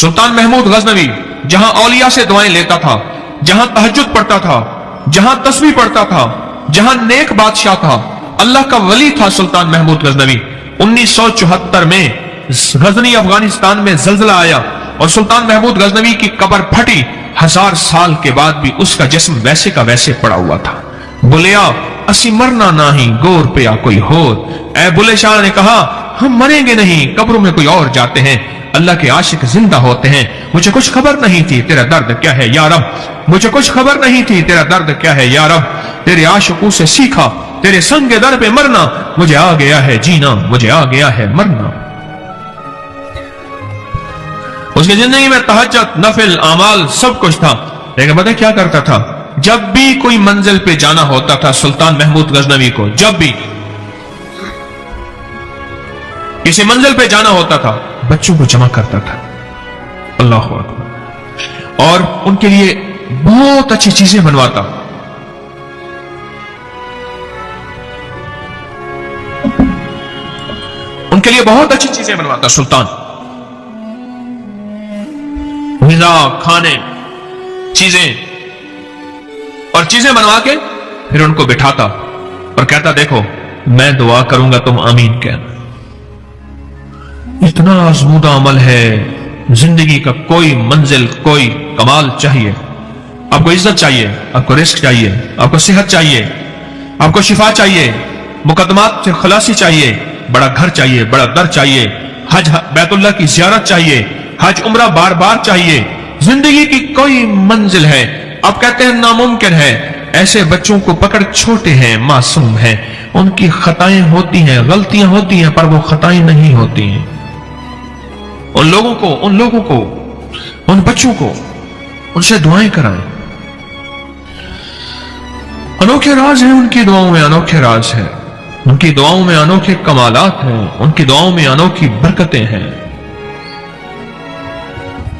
सुल्तान महमूद गजनवी जहां औलिया से दुआएं लेता था, जहां तहज्जुद पढ़ता था, जहां तस्बीह पढ़ता था, जहां नेक बादशाह था, अल्लाह का वली था सुल्तान महमूद गजनवी। 1974 में गजनी अफगानिस्तान में जल्जला आया और सुल्तान महमूद गजनवी की कब्र फटी। 1000 साल के बाद भी उसका जिस्म वैसे का वैसे पड़ा हुआ था। बुलिया असी मरना नाही गोर पे या कोई होर। ऐ बुले शाह ने कहा, हम मरेंगे नहीं, कब्रों में कोई और जाते हैं। अल्लाह के आशिक जिंदा होते हैं। मुझे कुछ खबर नहीं थी तेरा दर्द क्या है या रब, मुझे कुछ खबर नहीं थी तेरा दर्द क्या है या रब। तेरे आशिकों से सीखा तेरे संग दर पे मरना, मुझे आ गया है जीना, मुझे आ गया है मरना। उसकी जिंदगी में तहज्जुद, नफिल, अमाल सब कुछ था, लेकिन पता क्या करता था? जब भी कोई मंजिल पे जाना होता था सुल्तान महमूद गजनवी को, जब भी किसी मंजिल पे जाना होता था, बच्चों को जमा करता था। अल्लाह अकबर। और उनके लिए बहुत अच्छी चीजें बनवाता। उनके लिए बहुत अच्छी चीजें बनवाता सुल्तान। ग़िज़ा, खाने, चीजें और चीजें बनवा के फिर उनको बिठाता और कहता, देखो मैं दुआ करूंगा, तुम आमीन कहना। इतना आजमूदा अमल है। जिंदगी का कोई मंजिल, कोई कमाल चाहिए। आपको इज्जत चाहिए, आपको रिस्क चाहिए, आपको सेहत चाहिए, आपको शिफा चाहिए, मुकदमात से खलासी चाहिए, बड़ा घर चाहिए, बड़ा दर चाहिए, हज बैतुल्लाह की ज़ियारत चाहिए, हज उम्रा बार बार चाहिए। जिंदगी की कोई मंजिल है, आप कहते हैं नामुमकिन है। ऐसे बच्चों को पकड़, छोटे हैं, मासूम हैं, उनकी खताएं होती हैं, गलतियां होती हैं, पर वो खताएं नहीं होती हैं। उन लोगों को, उन बच्चों को उनसे दुआएं कराएं। अनोखे राज हैं उनकी दुआओं में, अनोखे राज हैं उनकी दुआओं में, अनोखे कमालात हैं उनकी दुआओं में, अनोखी बरकतें हैं।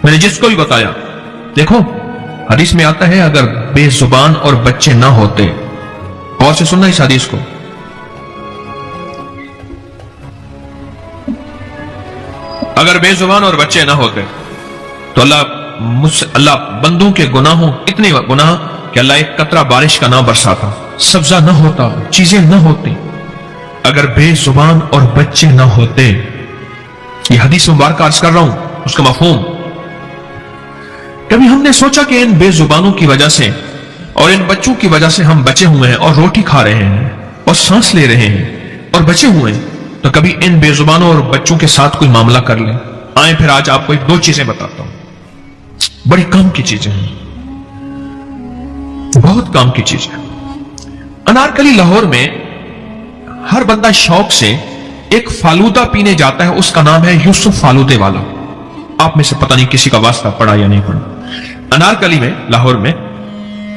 मैंने जिसको भी बताया, देखो हदीस में आता है, अगर बेजुबान और बच्चे ना होते, गौर से सुनना इस हदीस को, अगर बेजुबान और बच्चे ना होते तो अल्लाह बंदों के गुनाहों, इतने गुनाह कि अल्लाह एक कतरा बारिश का ना बरसाता, सब्जा ना होता, चीजें ना होती, अगर बेजुबान और बच्चे ना होते। ये हदीस मुबारक अर्ज कर रहा हूं, उसका मफहूम। कभी हमने सोचा कि इन बेजुबानों की वजह से और इन बच्चों की वजह से हम बचे हुए हैं और रोटी खा रहे हैं और सांस ले रहे हैं और बचे हुए हैं, तो कभी इन बेजुबानों और बच्चों के साथ कोई मामला कर ले। आए फिर आज आपको दो चीजें बताता हूं, बड़ी काम की चीजें हैं, बहुत काम की चीजें। अनारकली लाहौर में हर बंदा शौक से एक फालूदा पीने जाता है, उसका नाम है यूसुफ फालूदे वाला। आप में से पता नहीं किसी का वास्ता पड़ा या नहीं पड़ा। अनारकली में, लाहौर में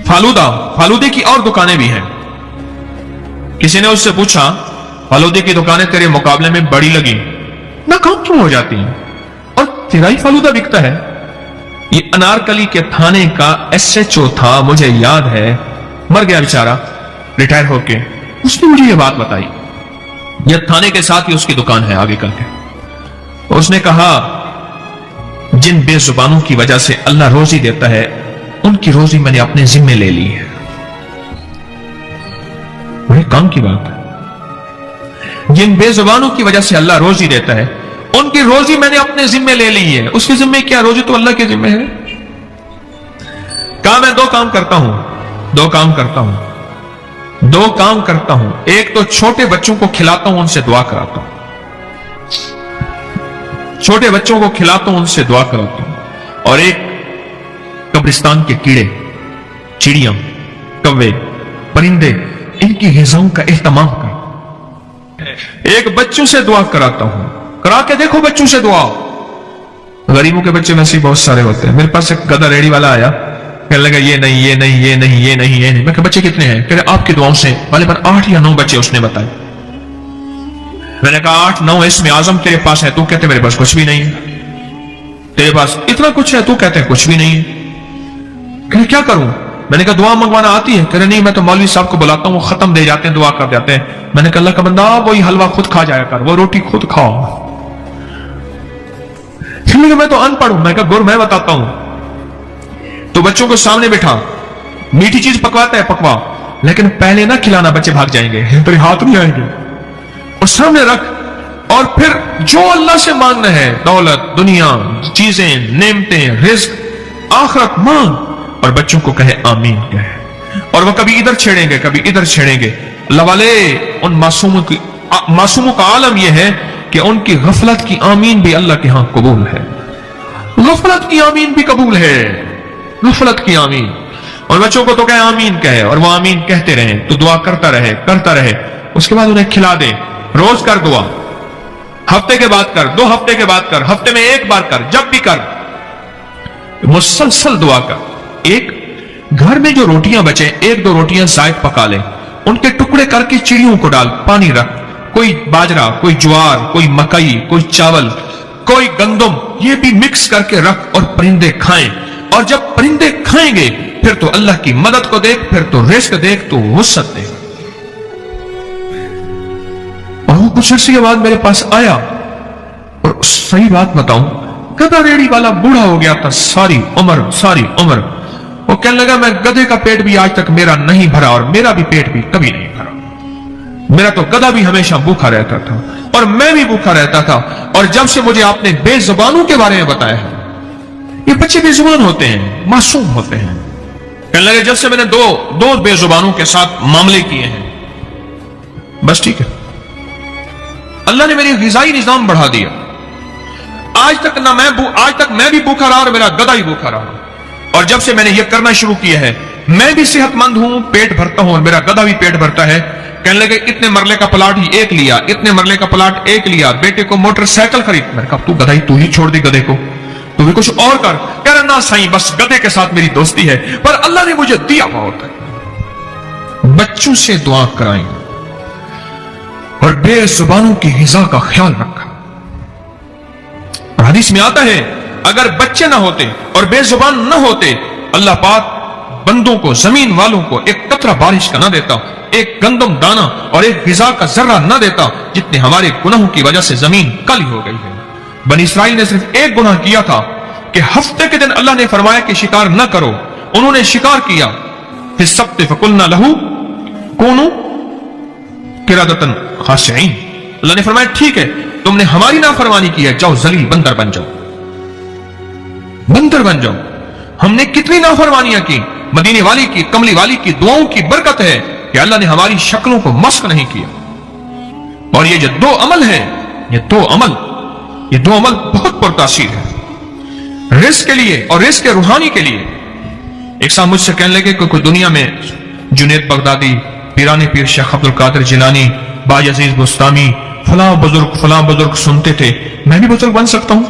फालूदे की और दुकानें भी हैं। किसी ने उससे पूछा, फालूदे की दुकानें तेरे मुकाबले में बड़ी लगी, ना काम क्यों हो जाती हैं और तेरा ही फालूदा बिकता है? ये अनारकली के थाने का SHO था, मुझे याद है, मर गया बेचारा रिटायर होके। उसने मुझे ये बात बताई, ये थाने के साथ ही उसकी दुकान है आगे करके। उसने कहा, जिन बेजुबानों की वजह से अल्लाह रोजी देता है, उनकी रोजी मैंने अपने जिम्मे ले ली है। बड़े काम की बात है। जिन बेजुबानों की वजह से अल्लाह रोजी देता है, उनकी रोजी मैंने अपने जिम्मे ले ली है। उसके जिम्मे क्या, रोजी तो अल्लाह के जिम्मे है। कहा मैं दो काम करता हूं। एक तो छोटे बच्चों को खिलाता हूं, उनसे दुआ कराता हूं। छोटे बच्चों को खिलाता हूं, उनसे दुआ कराता हूं। और एक कब्रिस्तान के कीड़े, चिड़ियां, कौवे, परिंदे, इनकी ग़िज़ाओं का एहतमाम कर। एक बच्चों से दुआ कराता हूं, करा के देखो बच्चों से दुआ। गरीबों के बच्चे वैसे ही बहुत सारे होते हैं। मेरे पास एक गधा रेडी वाला आया, कहने लगा ये नहीं। मैं कहा बच्चे कितने हैं? कह रहे आपकी दुआओं से वाले पर 8 या 9 बच्चे उसने बताए। मैंने कहा 8-9 इसमें आजम तेरे पास है, तू कहते मेरे पास कुछ भी नहीं है। तेरे पास इतना कुछ है, तू कहते हैं कुछ भी नहीं है। कह क्या करूं? मैंने कहा दुआ मंगवाना आती है? कह रहे नहीं, मैं तो मौलवी साहब को बुलाता हूं, वो खत्म दे जाते हैं, दुआ कर देते हैं। मैंने कहा अल्लाह का बंदा, वही हलवा खुद खा जाया कर, वो रोटी खुद खाओ। कहने लगे मैं तो अनपढ़ हूं। मैं कहा गुर मैं बताता हूं। तो बच्चों को सामने बैठा, मीठी चीज पकवाता है पकवा, लेकिन पहले ना खिलाना, बच्चे भाग जाएंगे, तेरे हाथ नहीं आएंगे। और सामने रख, और फिर जो अल्लाह से मांगना है, दौलत, दुनिया, चीजें, नेमतें, रिज्क, आखिरत मांग, और बच्चों को कहे आमीन कहे। और वह कभी इधर छेड़ेंगे कभी इधर छेड़ेंगे। अल्लाह वाले उन मासूमों का आलम यह है कि उनकी गफलत की आमीन भी अल्लाह के यहां कबूल है। गफलत की आमीन भी कबूल है, गफलत की आमीन। और बच्चों को तो कहे आमीन कहे, और वो आमीन कहते रहे, तो दुआ करता रहे। उसके बाद उन्हें खिला दे। रोज कर दुआ, हफ्ते के बाद कर, 2 हफ्ते के बाद कर, हफ्ते में 1 बार कर, जब भी कर, मुसलसल दुआ कर। एक घर में जो रोटियां बचे, 1-2 रोटियां जायद पका ले, उनके टुकड़े करके चिड़ियों को डाल, पानी रख। कोई बाजरा, कोई ज्वार, कोई मकई, कोई चावल, कोई गंदम, ये भी मिक्स करके रख, और परिंदे खाएं। और जब परिंदे खाएंगे फिर तो अल्लाह की मदद को देख, फिर तो रिस्क देख, तो वुसअत देख। और वो कुछ अर्से के बाद मेरे पास आया, और सही बात बताऊं, गधा रेड़ी वाला बूढ़ा हो गया था, सारी उम्र। वो कहने लगा मैं गधे का पेट भी आज तक मेरा नहीं भरा, और मेरा भी पेट भी कभी नहीं भरा। मेरा तो गधा भी हमेशा भूखा रहता था, और मैं भी भूखा रहता था। और जब से मुझे आपने बेजुबानों के बारे में बताया है, ये बच्चे बेजुबान होते हैं, मासूम होते हैं। कहने लगे जब से मैंने दो बेजुबानों के साथ मामले किए हैं, बस ठीक है, अल्लाह ने मेरी ग़िज़ाई निज़ाम बढ़ा दिया। आज तक मैं भी भूखा रहा, और मेरा गधा ही भूखा रहा। और जब से मैंने ये करना शुरू किया है, मैं भी सेहतमंद हूं, पेट भरता हूं, और मेरा गधा भी पेट भरता है। कहने लगे इतने मरले का प्लाट ही एक लिया, इतने मरले का प्लाट एक लिया, बेटे को मोटरसाइकिल खरीद। मैंने कहा तू गधा ही, तू ही छोड़ दे गधे को, तू भी कुछ और कर। कह रहा ना साईं, बस गधे के साथ मेरी दोस्ती है, पर अल्लाह ने मुझे दिया बहुत है। बच्चों से दुआ कराएं, और बेजुबानों की ग़िज़ा का ख्याल रखा। और हदीस में आता है अगर बच्चे ना होते और बेजुबान ना होते, अल्लाह पाक बंदों को, जमीन वालों को एक कतरा बारिश का ना देता, एक गंदम दाना और एक ग़िज़ा का जर्रा ना देता, जितने हमारे गुनाहों की वजह से जमीन काली हो गई है। बनी इसराइल ने सिर्फ एक गुनाह किया था कि हफ्ते के दिन अल्लाह ने फरमाया कि शिकार न करो, उन्होंने शिकार किया। फिर सब्त फकुलना लहू कूनू किरादतन खाशिईन, अल्लाह ने फरमाया ठीक है तुमने हमारी नाफरमानी की है, जाओ जलील बंदर बन जाओ, बंदर बन जाओ। हमने कितनी नाफरमानियां की, मदीने वाली की, कमली वाली की दुआओं की बरकत है कि अल्लाह ने हमारी शक्लों को मस्क नहीं किया। और ये जो 2 अमल है, ये दो अमल बहुत पुरतासीर है रिस्क के लिए और रिस्क के रूहानी के लिए। एक साहब मुझसे कहने लगे कि कोई दुनिया में जुनैद बगदादी, पीराने पीर शेख अब्दुल कादिर जिलानी, बायजीज बुस्तामी, फलां बुजुर्ग सुनते थे, मैं भी बुजुर्ग बन सकता हूं।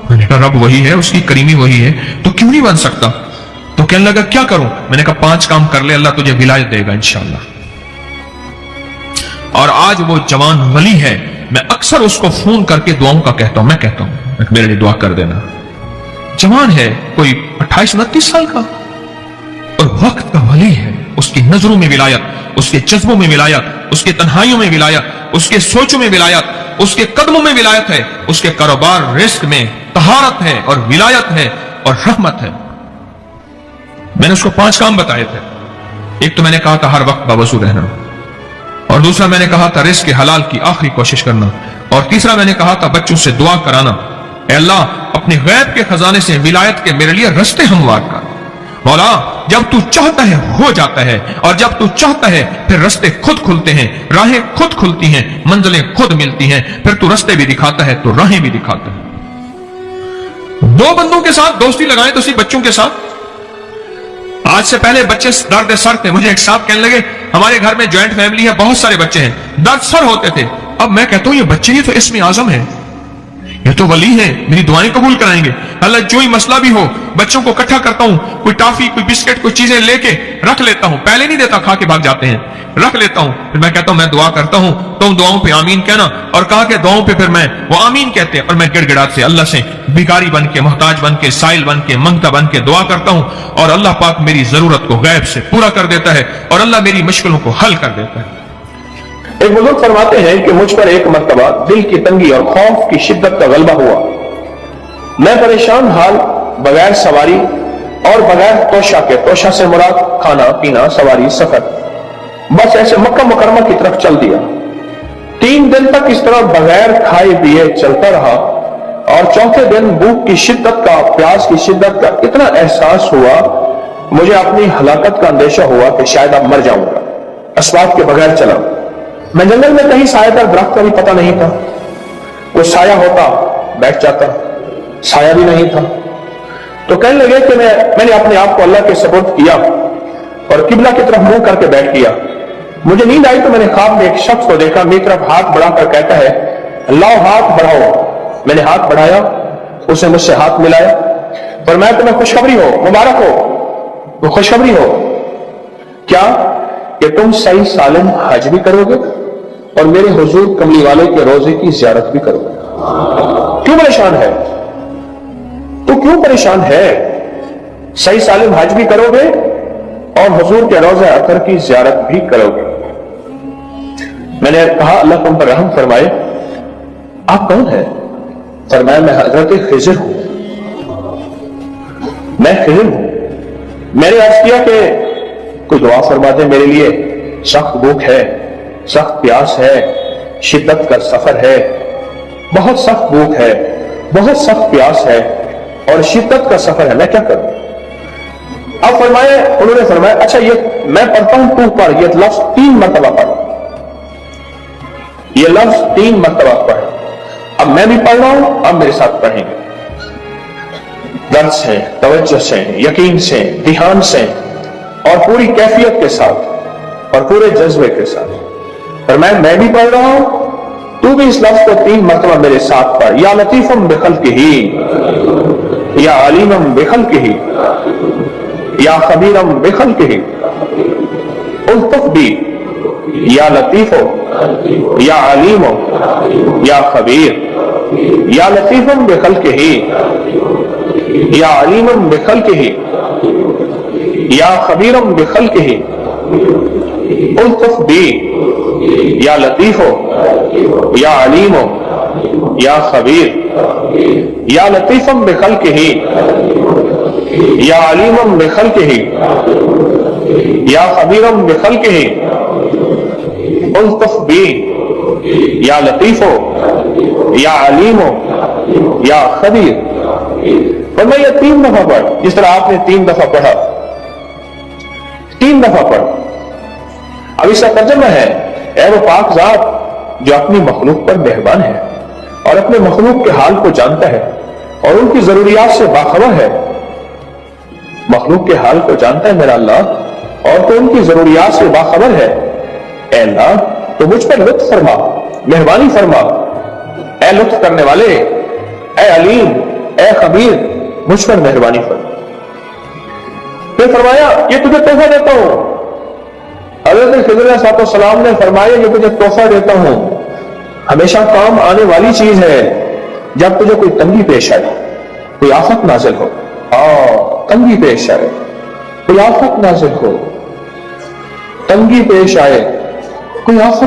मैंने कहा रब वही है, उसकी करीमी वही है, तो क्यों नहीं बन सकता। तो कहने लगा क्या करूं। मैंने कहा 5 काम कर ले, अल्लाह तुझे विलायत देगा इंशाअल्लाह। और आज वो जवान वली है, मैं अक्सर उसको फोन करके दुआओं का कहता हूं, मैं कहता हूं मेरे लिए दुआ कर देना। जवान है, कोई 28-29 साल का, और वक्त का वली है। उसकी नजरों में विलायत, उसके जज्बों में विलायत, उसके तन्हाइयों में विलायत, उसके सोचों में विलायत, उसके कदमों में विलायत है, उसके कारोबार रिस्क में तहारत है और विलायत है और रहमत है। मैंने उसको 5 काम बताए थे। एक तो मैंने कहा था हर वक्त बावजू रहना, और दूसरा मैंने कहा था रिस्क के हलाल की आखिरी कोशिश करना, और तीसरा मैंने कहा था बच्चों से दुआ कराना, ऐ अल्लाह अपने गैब के खजाने से विलायत के मेरे लिए रास्ते हमवार कर। मौला जब तू चाहता है हो जाता है, और जब तू चाहता है फिर रास्ते खुद खुलते हैं, राहें खुद खुलती हैं, मंजिलें खुद मिलती हैं। फिर तू रास्ते भी दिखाता है तो राहें भी दिखाता है। 2 बंदों के साथ दोस्ती लगाएं तो सिर्फ बच्चों के साथ। आज से पहले बच्चे दर्द सर थे। मुझे एक साहब कहने लगे हमारे घर में ज्वाइंट फैमिली है, बहुत सारे बच्चे हैं, दर्द सर होते थे। अब मैं कहता हूं ये बच्चे ही तो इस्म आजम है, ये तो वली है, मेरी दुआएं कबूल कराएंगे। अल्लाह जो ही मसला भी हो, बच्चों को इकट्ठा करता हूं, कोई टॉफी, कोई बिस्किट, कोई चीजें लेके रख लेता हूं। पहले नहीं देता, खा के भाग जाते हैं, रख लेता हूं। फिर मैं कहता हूं मैं दुआ करता हूं, तुम दुआओं पे आमीन कहना। और कहा कि दुआओं पे फिर मैं वो आमीन कहते हैं, और मैं गिड़गिड़ात से अल्लाह से भिखारी बन के, मोहताज बन के, साइल बन के, मंगता बन के दुआ करता हूं, और अल्लाह पाक मेरी जरूरत को गैब से पूरा कर देता है, और अल्लाह मेरी मुश्किलों को हल कर देता है। एक बुजुर्ग फरमाते हैं कि मुझ पर एक मर्तबा दिल की तंगी और खौफ की शिद्दत का गलबा हुआ। मैं परेशान हाल बगैर सवारी और बगैर तोशा के, तोशा से मुराद खाना पीना, सवारी, सफर, बस ऐसे मक्का मुकरमा की तरफ चल दिया। 3 दिन तक इस तरह बगैर खाए पिए चलता रहा और चौथे दिन भूख की शिद्दत का, प्यास की शिद्दत का इतना एहसास हुआ, मुझे अपनी हलाकत का अंदेशा हुआ कि शायद अब मर जाऊंगा। असबाब के बगैर चला। मैं जंगल में कहीं सायादार दरख्त का भी पता नहीं था। वो साया होता बैठ जाता, साया भी नहीं था। तो कहने लगे कि मैंने अपने आप को अल्लाह के सुपुर्द किया और किबला की तरफ मुंह करके बैठ गया। मुझे नींद आई तो मैंने ख्वाब में एक शख्स को देखा, मेरी तरफ हाथ बढ़ाकर कहता है, लाओ हाथ बढ़ाओ। मैंने हाथ बढ़ाया, उसने मुझसे हाथ मिलाया, पर मैं तुम्हें खुशखबरी हो, मुबारक हो। वो खुशखबरी हो क्या कि तुम सही सालिम हज भी करोगे और मेरे हुजूर कमली वाले के रोजे की जियारत भी करोगे। क्यों परेशान है? तो क्यों परेशान है? सही सालिम हज भी करोगे और हुजूर के रोज़ा अतर की जियारत भी करोगे। मैंने कहा, अल्लाह तुम पर रहम फरमाए, आप कौन है? फरमाया, मैं हजरत खिज़र हूं, मैं खिज़र हूं। मैंने अर्ज किया कि कोई दुआ फरमा दे मेरे लिए, सख्त भूख है, सख्त प्यास है, शिद्दत का सफर है, बहुत सख्त भूख है, बहुत सख्त प्यास है और शिद्दत का सफर है, मैं क्या करूं? अब फरमाए, उन्होंने फरमाया, अच्छा ये मैं पढ़ता हूं, तू पढ़। ये लफ्ज 3 मरतबा पढ़, ये लफ्ज 3 मरतबा पढ़। अब मैं भी पढ़ रहा हूं, अब मेरे साथ पढ़ेंगे, दर्द से, तवज्जो से, यकीन से, ध्यान से और पूरी कैफियत के साथ और पूरे जज्बे के साथ। फरमाया, मैं भी पढ़ रहा हूं, तू भी इस लफ्ज को 3 मरतबा मेरे साथ पढ़। या लतीफम बिखल्किही, या अलीमम बिखल्किही, या खबीरम बिखल्किही, उल्तुफ बी, या लतीफो, या अलीमो, या खबीर, या लतीफम बिखल्किही, या अलीमम बिखल्किही, या खबीरम बिखल्किही, उल्तुफ बी, या लतीफो, या अलीमो, या खबीर, या लतीफम बिखल्किही, या अलीमम बिखल्किही, या खबीरम बिखल्किही, उल्तुफ बी, या लतीफो, या अलीमो, या खबीर। और मैं ये 3 दफा पढ़, जिस तरह आपने 3 दफा पढ़ा, 3 दफा पढ़। अब इसका तर्जुमा है, ऐ वो पाक ज़ात जो अपनी मखलूक पर मेहरबान है और अपने मखलूक के हाल को जानता है और उनकी जरूरियात से बाखबर है। मखलूक के हाल को जानता है मेरा अल्लाह और तो उनकी जरूरियात से बाखबर है। ऐ अल्लाह, तो मुझ पर लुत्फ फरमा, मेहरबानी फरमा। ऐ लुत्फ करने वाले, ऐ अलीम, ऐ खबीर, मुझ पर मेहरबानी फरमा। फिर फरमाया, ये तुझे तोहफा देता हूं। हज़रत खिज़र अलैहिस्सलाम ने फरमाया, ये तुझे तोहफा देता हूं, हमेशा काम आने वाली चीज है। जब तुझे कोई तंगी पेश आए, कोई आफत नाजिल हो, तंगी पेश आए, कोई आफत नाजिल हो, तंगी पेश आए, कोई आफत